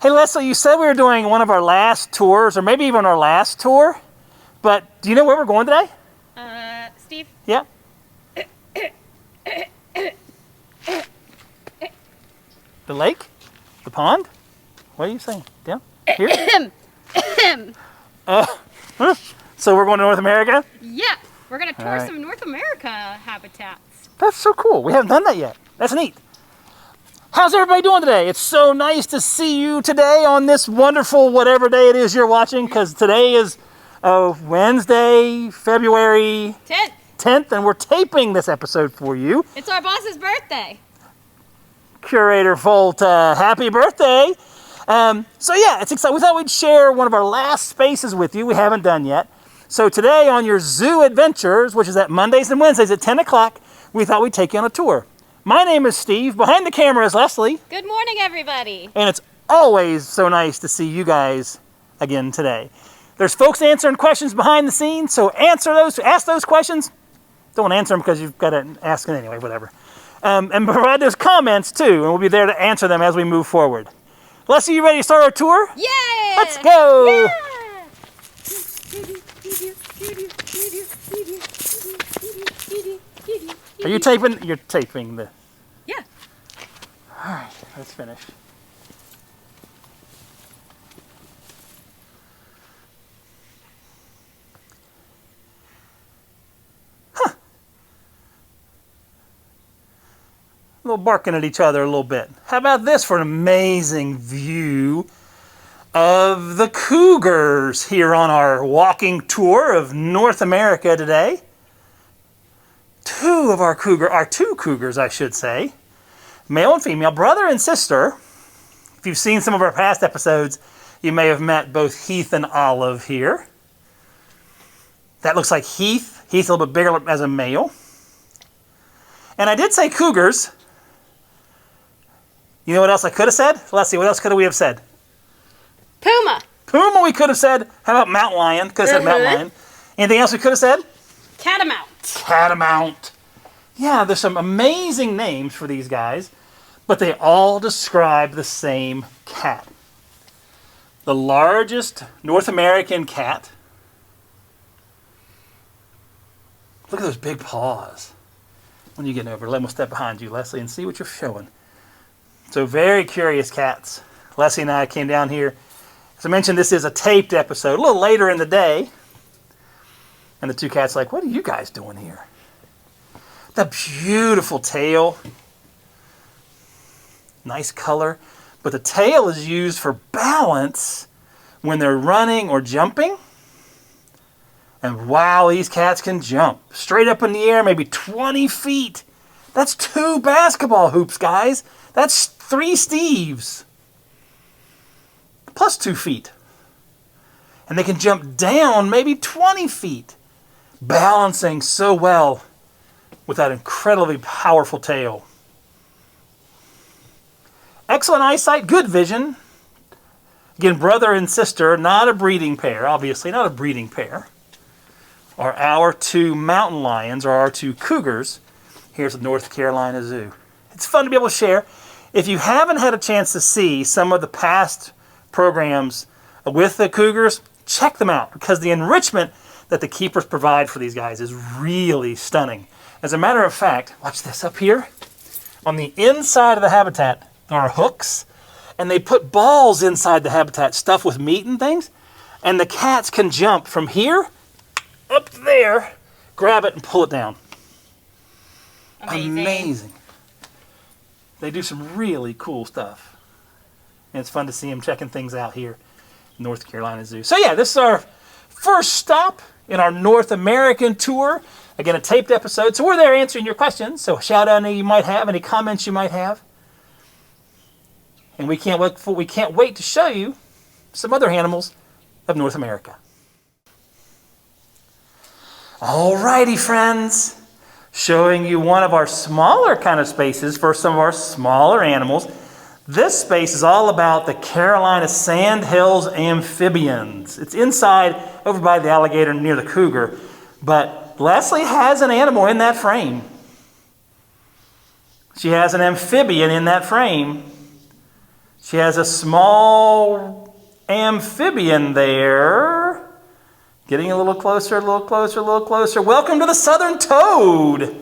Hey Leslie, you said we were doing one of our last tours, or maybe even our last tour, but do you know where we're going today? Steve? Yeah? The lake? The pond? What are you saying? Down? Here? So we're going to North America? Yeah, we're going to tour some North America habitats. That's so cool. We haven't done that yet. That's neat. How's everybody doing today? It's so nice to see you today on this wonderful whatever day it is you're watching, because today is Wednesday, February 10th, and we're taping this episode for you. It's our boss's birthday. Curator Volta, happy birthday. So yeah, it's exciting. We thought we'd share one of our last spaces with you. We haven't done yet. So today on your Zoo Adventures, which is at Mondays and Wednesdays at 10 o'clock, we thought we'd take you on a tour. My name is Steve. Behind the camera is Leslie. Good morning, everybody. And it's always so nice to see you guys again today. There's folks answering questions behind the scenes, so ask those questions. Don't answer them because you've got to ask them anyway, whatever. And provide those comments too, and we'll be there to answer them as we move forward. Leslie, you ready to start our tour? Yeah! Let's go! Are you taping? You're taping the... Yeah. All right, let's finish. Huh. A little barking at each other a little bit. How about this for an amazing view of the Cougars here on our walking tour of North America today? Two Cougars, I should say, male and female, brother and sister. If you've seen some of our past episodes, you may have met both Heath and Olive here. That looks like Heath. Heath's a little bit bigger as a male. And I did say Cougars. You know what else I could have said? Let's see, what else could we have said? Puma. Puma we could have said. How about mountain lion? Could have said mountain lion. Anything else we could have said? Catamount. Catamount. Yeah, there's some amazing names for these guys, but they all describe the same cat. The largest North American cat. Look at those big paws. When you get over, let me step behind you, Leslie, and see what you're showing. So very curious cats. Leslie and I came down here. As I mentioned, this is a taped episode, a little later in the day. And the two cats are like, what are you guys doing here? The beautiful tail. Nice color. But the tail is used for balance when they're running or jumping. And wow, these cats can jump. Straight up in the air, maybe 20 feet. That's 2 basketball hoops, guys. That's 3 Steves. Plus 2 feet. And they can jump down maybe 20 feet. Balancing so well with that incredibly powerful tail. Excellent eyesight, good vision. Again, brother and sister, not a breeding pair, obviously, not a breeding pair. Are our 2 mountain lions, or our 2 Cougars, here's the North Carolina Zoo. It's fun to be able to share. If you haven't had a chance to see some of the past programs with the Cougars, check them out, because the enrichment that the keepers provide for these guys is really stunning. As a matter of fact, watch this up here. On the inside of the habitat, there are hooks, and they put balls inside the habitat, stuffed with meat and things, and the cats can jump from here up there, grab it, and pull it down. Amazing. They do some really cool stuff. And it's fun to see them checking things out here in North Carolina Zoo. So yeah, this is our first stop in our North American tour. Again, a taped episode. So we're there answering your questions. So shout out any you might have, any comments you might have. And we can't wait to show you some other animals of North America. Alrighty, friends. Showing you one of our smaller kind of spaces for some of our smaller animals. This space is all about the Carolina Sandhills Amphibians. It's inside over by the Alligator near the Cougar, but Leslie has an animal in that frame. She has an amphibian in that frame. She has a small amphibian there. Getting a little closer, a little closer, a little closer. Welcome to the southern toad.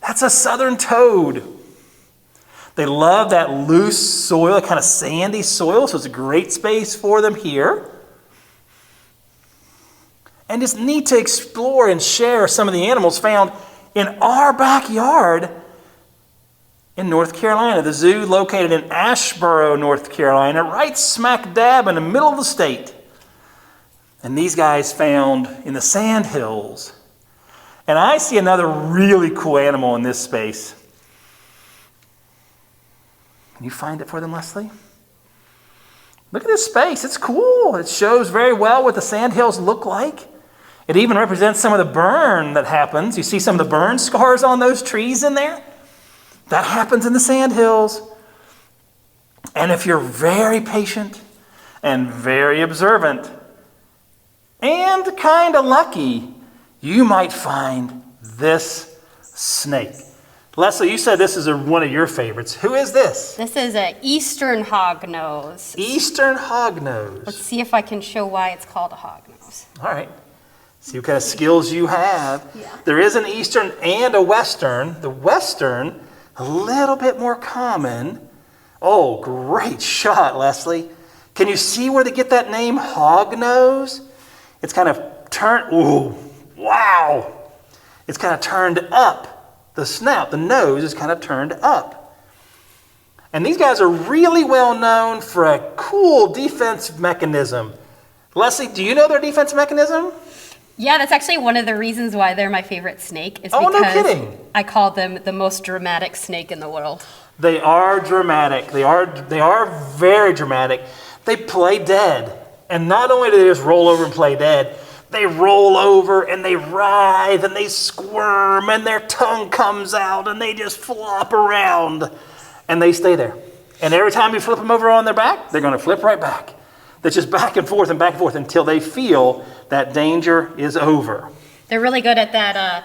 That's a southern toad. They love that loose soil, kind of sandy soil, so it's a great space for them here. And it's neat to explore and share some of the animals found in our backyard in North Carolina. The zoo located in Asheboro, North Carolina, right smack dab in the middle of the state. And these guys found in the sand hills. And I see another really cool animal in this space. Can you find it for them, Leslie? Look at this space. It's cool. It shows very well what the sand hills look like. It even represents some of the burn that happens. You see some of the burn scars on those trees in there? That happens in the sand hills. And if you're very patient and very observant and kind of lucky, you might find this snake. Leslie, you said this is one of your favorites. Who is this? This is an eastern hog nose. Eastern hog nose. Let's see if I can show why it's called a hog nose. All right. See what kind of skills you have. Yeah. There is an eastern and a western. The western, a little bit more common. Oh, great shot, Leslie. Can you see where they get that name, hog nose? It's kind of turned, ooh, wow. It's kind of turned up. The snout, the nose is kind of turned up. And these guys are really well known for a cool defense mechanism. Leslie, do you know their defense mechanism? Yeah, that's actually one of the reasons why they're my favorite snake. Is Oh, because no kidding. I call them the most dramatic snake in the world. They are dramatic. They are very dramatic. They play dead. And not only do they just roll over and play dead, they roll over and they writhe and they squirm and their tongue comes out and they just flop around and they stay there. And every time you flip them over on their back, they're going to flip right back. They're just back and forth until they feel that danger is over. They're really good at that,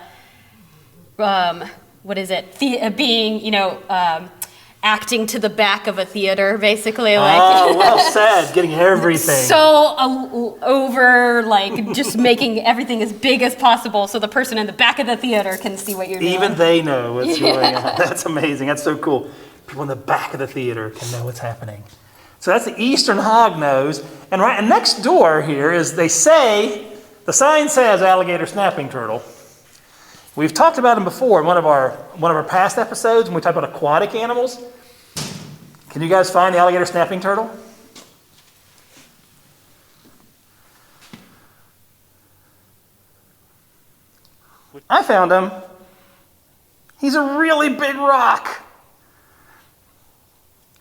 acting to the back of a theater, basically. Oh, well said. Getting everything. So over, just making everything as big as possible so the person in the back of the theater can see what you're doing. Even they know what's going on. That's amazing. That's so cool. People in the back of the theater can know what's happening. So that's the eastern hognose. And next door here is, they say, the sign says alligator snapping turtle. We've talked about them before in one of our past episodes when we talked about aquatic animals. Can you guys find the alligator snapping turtle? I found him. He's a really big rock.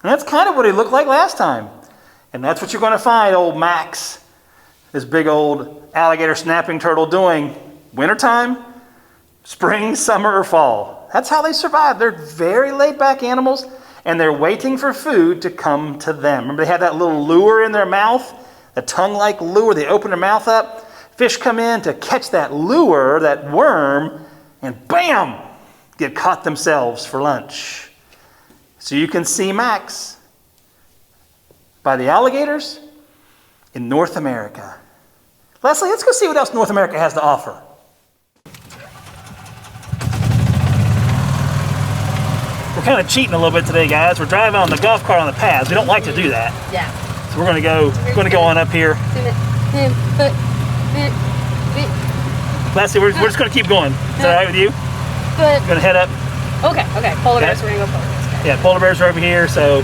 And that's kind of what he looked like last time. And that's what you're going to find old Max, this big old alligator snapping turtle, doing wintertime, spring, summer, or fall. That's how they survive. They're very laid-back animals, and they're waiting for food to come to them. Remember, they have that little lure in their mouth, a tongue-like lure. They open their mouth up. Fish come in to catch that lure, that worm, and bam, get caught themselves for lunch. So you can see Max by the alligators in North America. Leslie, let's go see what else North America has to offer. We're kind of cheating a little bit today, guys. We're driving on the golf cart on the paths. We don't like to do that. Yeah. So we're going to go on up here. Leslie, we're just going to keep going. Is that all right with you? But Going to head up. okay. Polar bears. We're gonna go polar bears. Okay. Yeah, polar bears are over here. So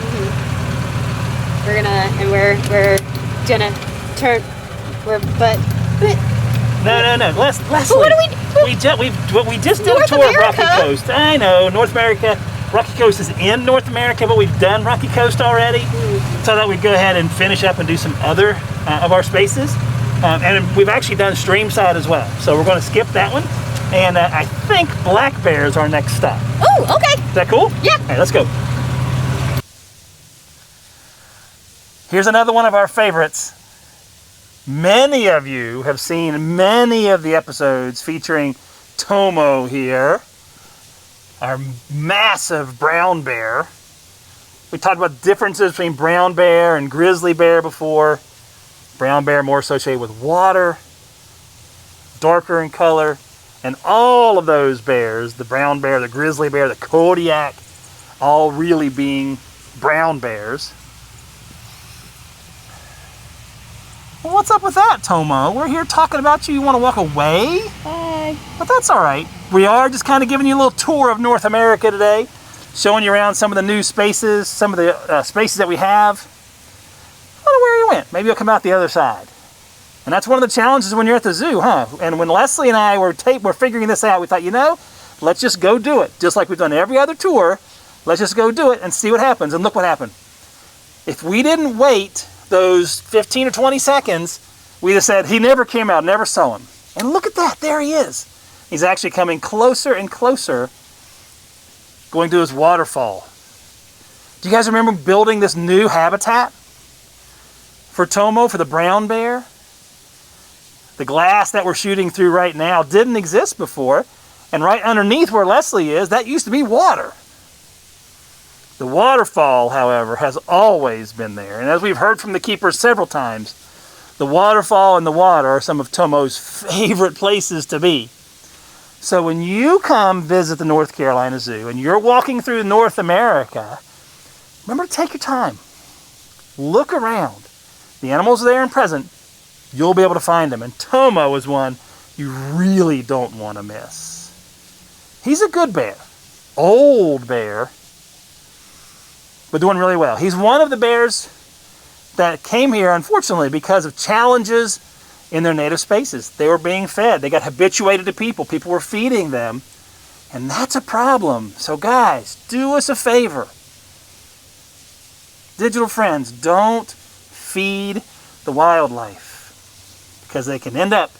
We're gonna turn. no. Leslie. What do we just did a North tour of Rocky America? Coast. I know, North America. Rocky Coast is in North America, but we've done Rocky Coast already. So I thought we'd go ahead and finish up and do some other of our spaces. And we've actually done Streamside as well. So we're going to skip that one. And I think black bear is our next stop. Oh, okay. Is that cool? Yeah. All right, let's go. Here's another one of our favorites. Many of you have seen many of the episodes featuring Tomo here, our massive brown bear. We talked about differences between brown bear and grizzly bear before. Brown bear more associated with water, darker in color, and all of those bears, the brown bear, the grizzly bear, the Kodiak, all really being brown bears. Well, what's up with that, Tomo? We're here talking about you. You want to walk away? Bye. But that's all right. We are just kind of giving you a little tour of North America today, showing you around some of the new spaces, some of the spaces that we have. I don't know where you went. Maybe you'll come out the other side. And that's one of the challenges when you're at the zoo, huh? And when Leslie and I were figuring this out, we thought, let's just go do it. Just like we've done every other tour, let's just go do it and see what happens. And look what happened. If we didn't wait those 15 or 20 seconds, we just said, he never came out, never saw him. And look at that, there he is. He's actually coming closer and closer, going to his waterfall. Do you guys remember building this new habitat for Tomo, for the brown bear? The glass that we're shooting through right now didn't exist before, and right underneath where Leslie is, that used to be water. The waterfall, however, has always been there, and as we've heard from the keepers several times, the waterfall and the water are some of Tomo's favorite places to be. So when you come visit the North Carolina Zoo and you're walking through North America, remember to take your time. Look around. The animals are there and present. You'll be able to find them. And Tomo is one you really don't want to miss. He's a good bear. Old bear. But doing really well. He's one of the bears that came here, unfortunately, because of challenges in their native spaces. They were being fed. They got habituated to people. People were feeding them. And that's a problem. So guys, do us a favor. Digital friends, don't feed the wildlife, because they can end up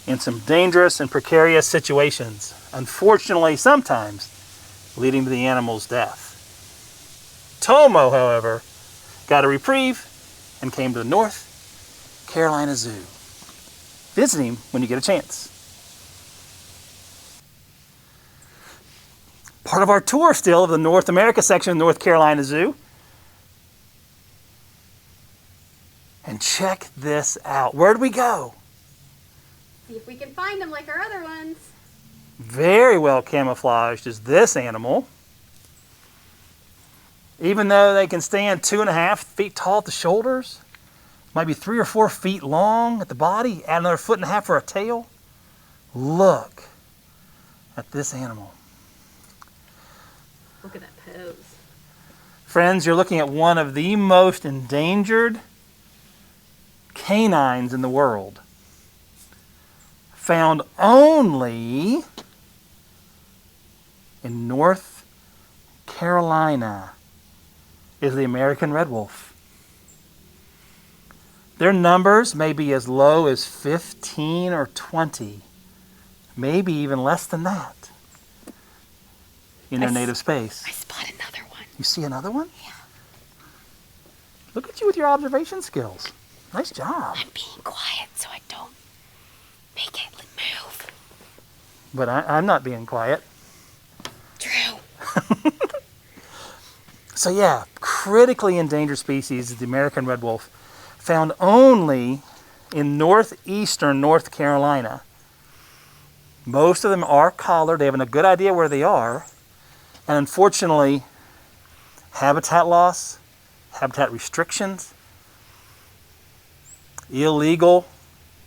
in some dangerous and precarious situations. Unfortunately, sometimes leading to the animal's death. Tomo, however, got a reprieve and came to the North Carolina Zoo. Visit him when you get a chance. Part of our tour still of the North America section of North Carolina Zoo. And check this out. Where'd we go? See if we can find them like our other ones. Very well camouflaged is this animal. Even though they can stand 2.5 feet tall at the shoulders, might be 3 or 4 feet long at the body, add another 1.5 feet for a tail. Look at this animal. Look at that pose. Friends, you're looking at one of the most endangered canines in the world. Found only in North Carolina is the American red wolf. Their numbers may be as low as 15 or 20, maybe even less than that in their native space. I spot another one. You see another one? Yeah. Look at you with your observation skills. Nice job. I'm being quiet so I don't make it move. But I'm not being quiet. True. So yeah, critically endangered species is the American red wolf, found only in northeastern North Carolina. Most of them are collared. They have a good idea where they are. And unfortunately, habitat loss, habitat restrictions, illegal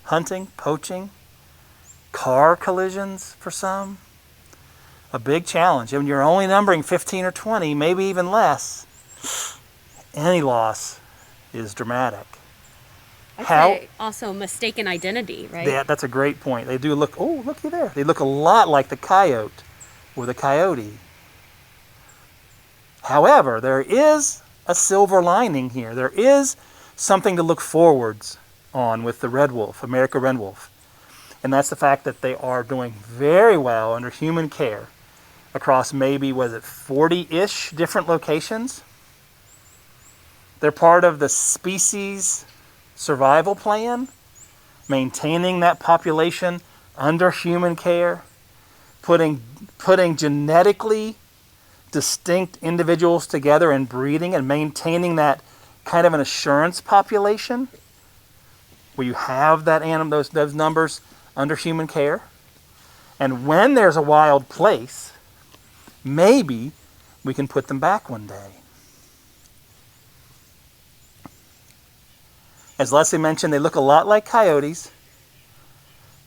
hunting, poaching, car collisions for some. A big challenge. And when you're only numbering 15 or 20, maybe even less, any loss is dramatic. I'd say also mistaken identity, right? Yeah, that's a great point. They do look, oh, looky there. They look a lot like the coyote or the coyote. However, there is a silver lining here. There is something to look forwards on with the red wolf, American red wolf. And that's the fact that they are doing very well under human care across maybe, 40-ish different locations. They're part of the species survival plan, maintaining that population under human care. putting genetically distinct individuals together and breeding and maintaining that kind of an assurance population where you have that animal, those numbers under human care. And when there's a wild place, maybe we can put them back one day. As Leslie mentioned, they look a lot like coyotes.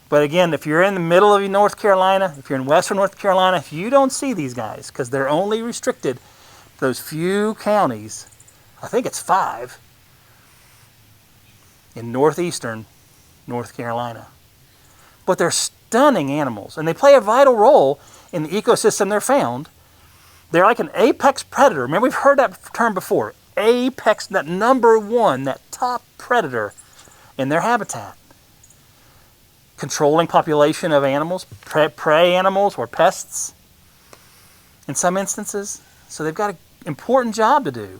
But again, if you're in the middle of North Carolina, if you're in western North Carolina, you don't see these guys because they're only restricted to those few counties. I think it's 5 in northeastern North Carolina. But they're stunning animals, and they play a vital role in the ecosystem they're found. They're like an apex predator. Remember, we've heard that term before. Apex, that number one, that top predator in their habitat. Controlling population of animals, prey animals or pests in some instances. So they've got an important job to do.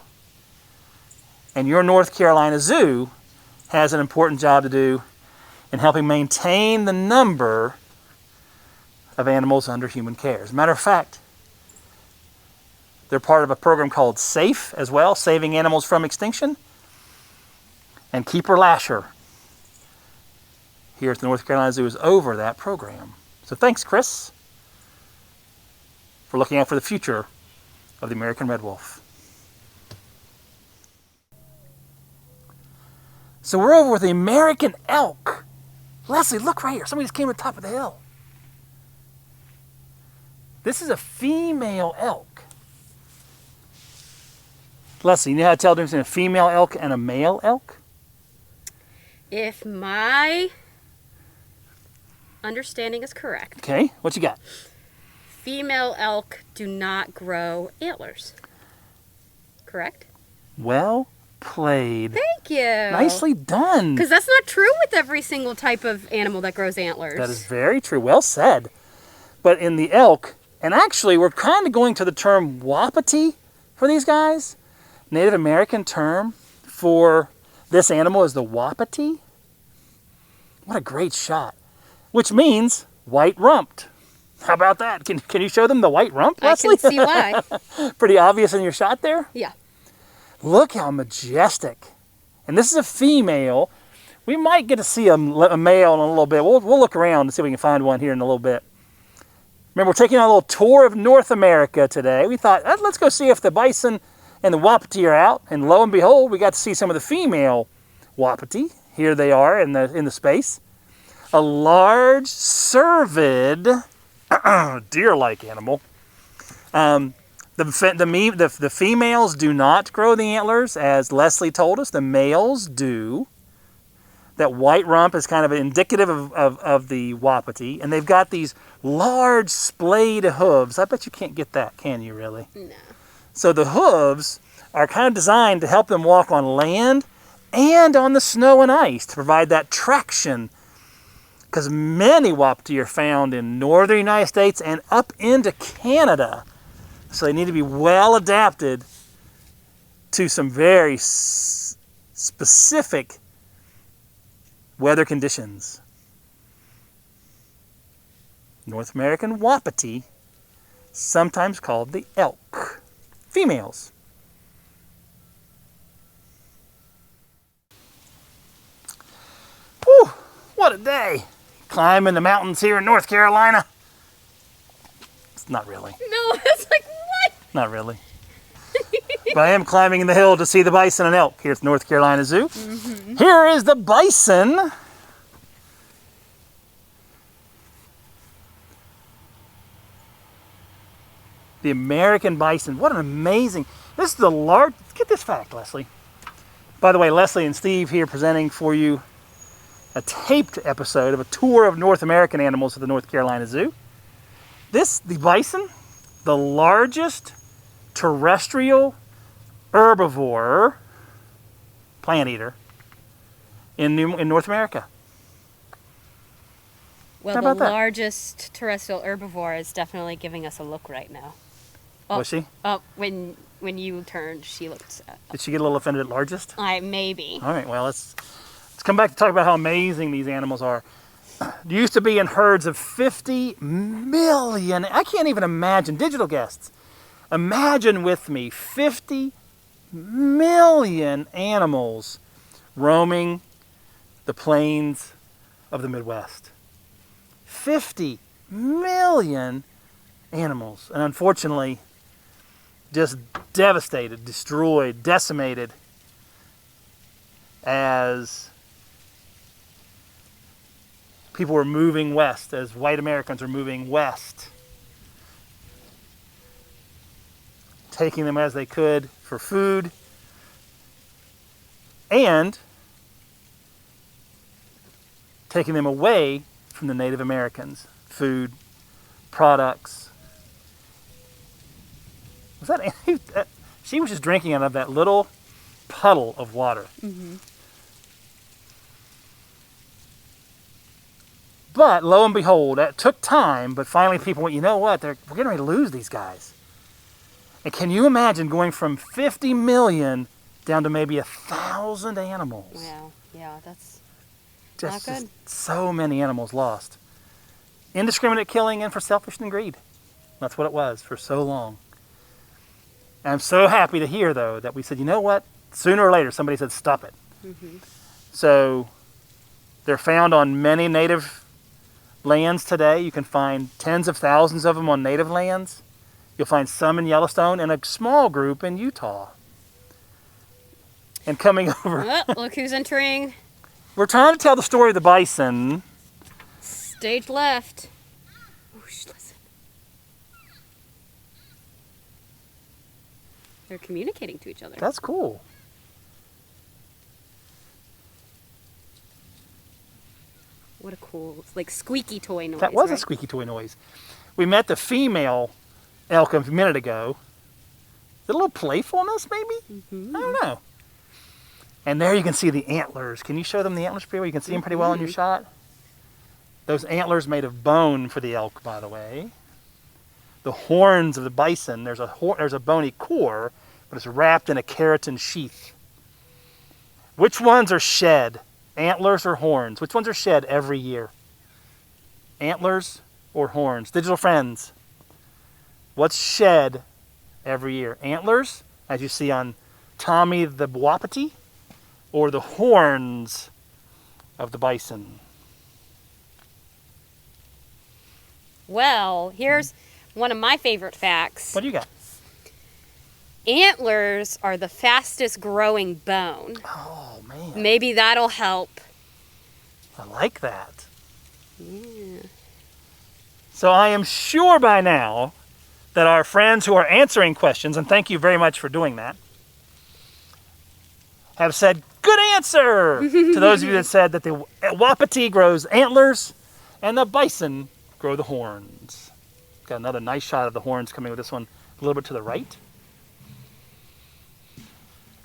And your North Carolina Zoo has an important job to do in helping maintain the number of animals under human care. As a matter of fact, they're part of a program called SAFE as well, Saving Animals from Extinction. And Keeper Lasher here at the North Carolina Zoo is over that program. So thanks, Chris, for looking out for the future of the American red wolf. So we're over with the American elk. Leslie, look right here. Somebody just came to the top of the hill. This is a female elk. Leslie, you know how to tell the difference between a female elk and a male elk? If my understanding is correct. Okay, what you got? Female elk do not grow antlers. Correct? Well played. Thank you. Nicely done. Because that's not true with every single type of animal that grows antlers. That is very true. Well said. But in the elk, and actually we're kind of going to the term wapiti for these guys. Native American term for this animal is the wapiti. What a great shot. Which means white-rumped. How about that? Can you show them the white rump, Leslie? I can see why. Pretty obvious in your shot there? Yeah. Look how majestic. And this is a female. We might get to see a male in a little bit. We'll look around and see if we can find one here in a little bit. Remember, we're taking on a little tour of North America today. We thought, let's go see if the bison and the wapiti are out. And lo and behold, we got to see some of the female wapiti. Here they are in the space. A large, cervid, deer-like animal. The females do not grow the antlers, as Leslie told us. The males do. That white rump is kind of indicative of the wapiti. And they've got these large splayed hooves. I bet you can't get that, can you really? No. So the hooves are kind of designed to help them walk on land and on the snow and ice to provide that traction. Because many wapiti are found in northern United States and up into Canada. So they need to be well adapted to some very specific weather conditions. North American wapiti, sometimes called the elk. Females. Whew, what a day. Climbing the mountains here in North Carolina. It's not really. No, it's like, what? Not really. But I am climbing the hill to see the bison and elk here at the North Carolina Zoo. Mm-hmm. Here is the bison. The American bison. What an amazing... This is the large... Get this fact, Leslie. By the way, Leslie and Steve here presenting for you a taped episode of a tour of North American animals at the North Carolina Zoo. The bison, the largest terrestrial herbivore, plant eater, in North America. Well, How about the that? largest terrestrial herbivore is definitely giving us a look right now. Oh, Was she? Oh, when you turned, she looked... Did she get a little offended at largest? Maybe. All right, well, let's come back to talk about how amazing these animals are. used to be in herds of 50 million. I can't even imagine. Digital guests, imagine with me 50 million animals roaming the plains of the Midwest. 50 million animals. And unfortunately, just devastated, destroyed, decimated as people were moving west, as white Americans are moving west, taking them as they could for food and taking them away from the Native Americans. Food, products. Was that she was just drinking out of that little puddle of water. Mm-hmm. But lo and behold, that took time, but finally people went, you know what, we're getting ready to lose these guys. And can you imagine going from 50 million down to maybe 1,000 animals? Wow, yeah, that's Just not good. So many animals lost. Indiscriminate killing and for selfishness and greed. That's what it was for so long. And I'm so happy to hear, though, that we said, you know what, sooner or later somebody said stop it. Mm-hmm. So they're found on many native lands today. You can find tens of thousands of them on native lands. You'll find some in Yellowstone and a small group in Utah. And coming over... Oh, look who's entering. We're trying to tell the story of the bison. Stage left. Oh, listen. They're communicating to each other. That's cool. What a cool, like, squeaky toy noise. That was right? a squeaky toy noise. We met the female elk a minute ago. Is it a little playfulness, maybe? Mm-hmm. I don't know. And there you can see the antlers. Can you show them the antlers pretty well? You can see them pretty well in your shot. Those antlers made of bone for the elk, by the way. The horns of the bison, there's a bony core, but it's wrapped in a keratin sheath. Which ones are shed? Antlers or horns? Which ones are shed every year? Antlers or horns? Digital friends, what's shed every year? Antlers, as you see on Tommy the Wapiti, or the horns of the bison? Well, here's one of my favorite facts. What do you got? Antlers are the fastest growing bone. Oh, man. Maybe that'll help. I like that. Yeah. So I am sure by now that our friends who are answering questions, and thank you very much for doing that, have said, good answer! To those of you that said that the wapiti grows antlers and the bison grow the horns. Got another nice shot of the horns coming with this one a little bit to the right.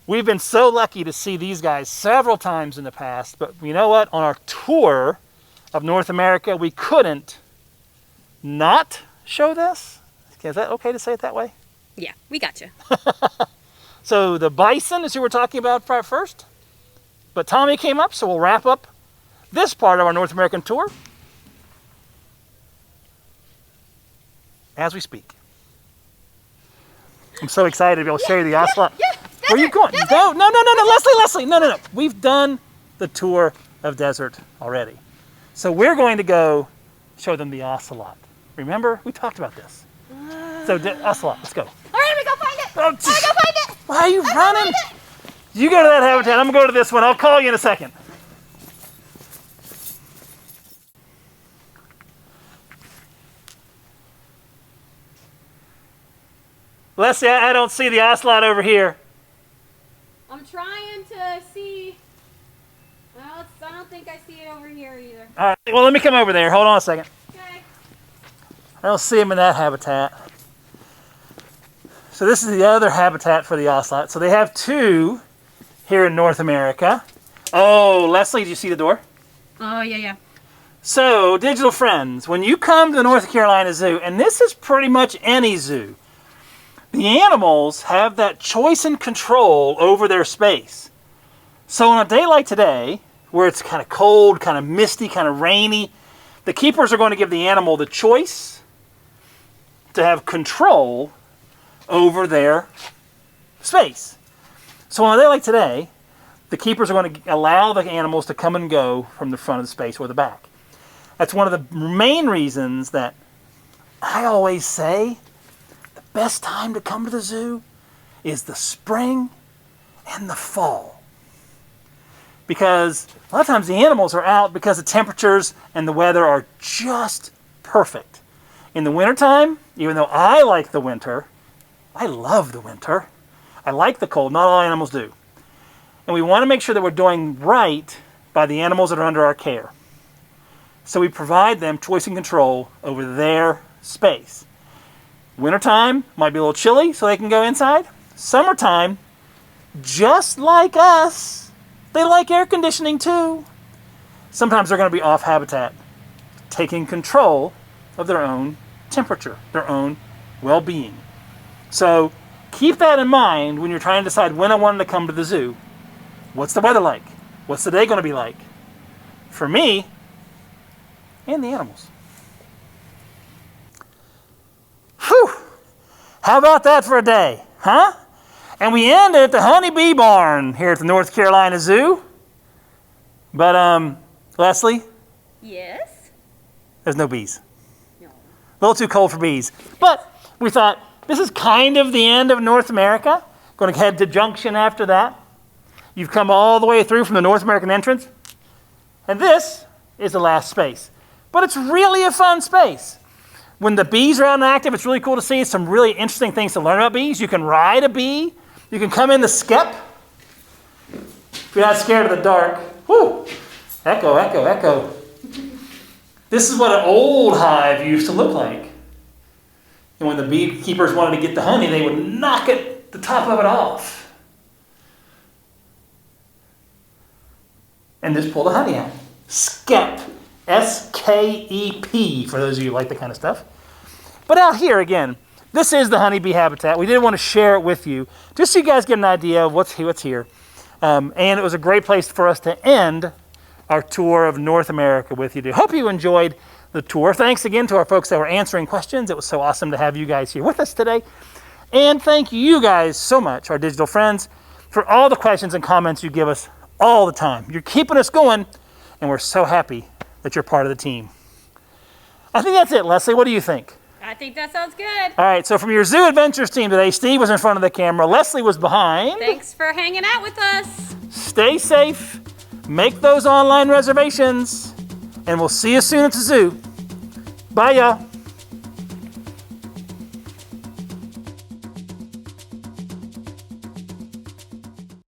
We've been so lucky to see these guys several times in the past, but you know what? On our tour of North America, we couldn't not show this. Is that okay to say it that way? Yeah, we got you. So the bison is who we're talking about first, but Tommy came up, so we'll wrap up this part of our North American tour as we speak. I'm so excited to be able to show you the Ocelot. Where are you going? No, Leslie, no. We've done the tour of desert already. So we're going to go show them the Ocelot. Remember? We talked about this. So, Ocelot, let's go. All right, let me go find it. Oh, Let me go find it. why are you running? You go to that habitat. I'm going to go to this one. I'll call you in a second. Leslie, I don't see the Ocelot over here. I'm trying to see. Well, I don't think I see it over here either. All right, well, let me come over there. Hold on a second. Okay. I don't see him in that habitat. So this is the other habitat for the Ocelot. So they have two here in North America. Oh, Leslie, did you see the door? Oh, yeah. So, digital friends, when you come to the North Carolina Zoo, and this is pretty much any zoo, the animals have that choice and control over their space. So on a day like today, where it's kind of cold, kind of misty, kind of rainy, the keepers are going to give the animal the choice to have control over their space. So on a day like today, the keepers are going to allow the animals to come and go from the front of the space or the back. That's one of the main reasons that I always say the best time to come to the zoo is the spring and the fall. Because a lot of times the animals are out because the temperatures and the weather are just perfect. In the wintertime, even though I like the winter, I love the winter. I like the cold. Not all animals do. And we want to make sure that we're doing right by the animals that are under our care. So we provide them choice and control over their space. Wintertime might be a little chilly, so they can go inside. Summertime, just like us, they like air conditioning too. Sometimes they're going to be off habitat, taking control of their own temperature, their own well-being. So keep that in mind when you're trying to decide when I want them to come to the zoo. What's the weather like? What's the day going to be like? For me, and the animals. Whew! How about that for a day, huh? And we end at the Honeybee Barn here at the North Carolina Zoo. But, Leslie? Yes? There's no bees. No. A little too cold for bees. But we thought, this is kind of the end of North America. Going to head to Junction after that. You've come all the way through from the North American entrance. And this is the last space. But it's really a fun space. When the bees are out and active, it's really cool to see some really interesting things to learn about bees. You can ride a bee. You can come in the skep. If you're not scared of the dark. Whoo! Echo, echo, echo. This is what an old hive used to look like. And when the beekeepers wanted to get the honey, they would knock the top of it off. And just pull the honey out. Skep. S-K-E-P, for those of you who like that kind of stuff. But out here, again, this is the honeybee habitat. We did want to share it with you, just so you guys get an idea of what's here. And it was a great place for us to end our tour of North America with you. Hope you enjoyed the tour. Thanks again to our folks that were answering questions. It was so awesome to have you guys here with us today. And thank you guys so much, our digital friends, for all the questions and comments you give us all the time. You're keeping us going, and we're so happy that you're part of the team. I think that's it, Leslie. What do you think? I think that sounds good. All right, so from your Zoo Adventures team today, Steve was in front of the camera, Leslie was behind. Thanks for hanging out with us. Stay safe, make those online reservations, and we'll see you soon at the zoo. Bye, y'all.